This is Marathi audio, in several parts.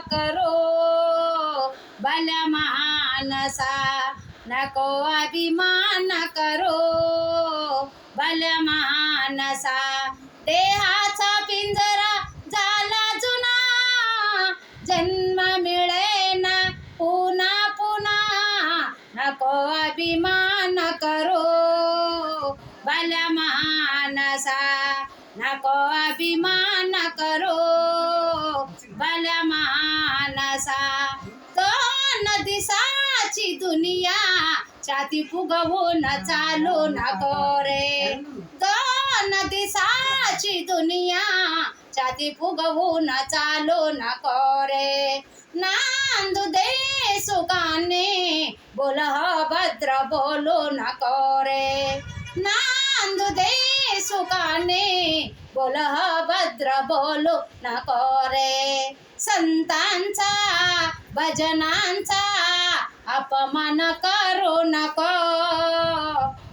करो भल्या मानसा, नको अभिमान करो भल्या मानसा. देहाचा पिंजरा झाला जुना, जन्म मिळेना पुन्हा पुन्हा, नको अभिमान करो भल्या मानसा, नको अभिमान करो भल्या मानसा. दोन दिसाची दुनिया छाती फुगवून चालू नको रे, दोन दिसाची दुनिया छाती फुगवून चालू नको रे. नांदू दे सुखाने बोल भद्र बोलू नको रे, नांदू दे सुखाने बोल भद्र बोलू नको रे. संतांचा भजनांचा अपमान करू नको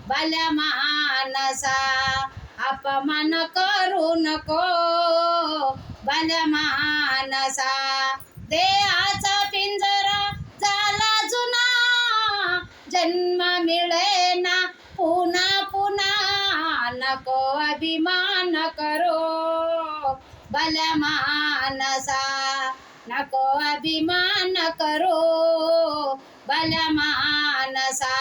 भल्या मानसा, अपमान करू नको भल्या मानसा. देहाचा पिंजरा झाला जुना, जन्म मिळेना पुन्हा पुन्हा, नको अभिमान करो भल्या मानसा, नको अभिमान करो भल्या मानसा.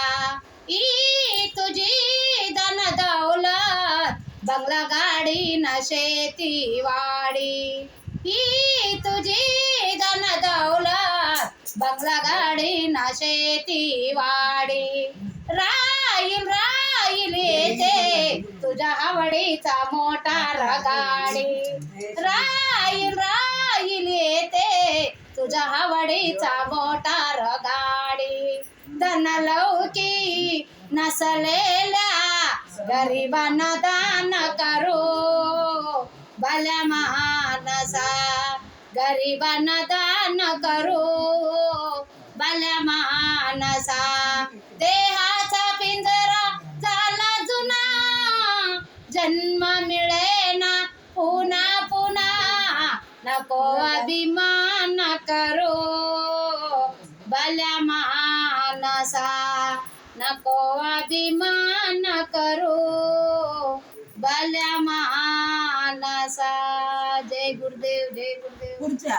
ही तुझी धन दौलत बंगला गाडी न शेती वाडी, ही तुझी धन दौलत बंगला गाडी न शेती वाडी. राहील राहील येते तुझ्या आवडीचा मोटार गाडी, राहील राहील येते तुझ्या आवडीचा मोटार गाडी. धनलौकी नसलेल्या गरिबांना दान करो भल्या मानसा, गरिबांना दान करो भल्या मानसा. देहाचा पिंजरा झाला जुना, जन्म मिळेना पुन्हा पुन्हा, नको अभिमान करो भल्या मानसा, नको अभिमान करो भल्या मानसा. जय गुरुदेव, जय गुरुदेव.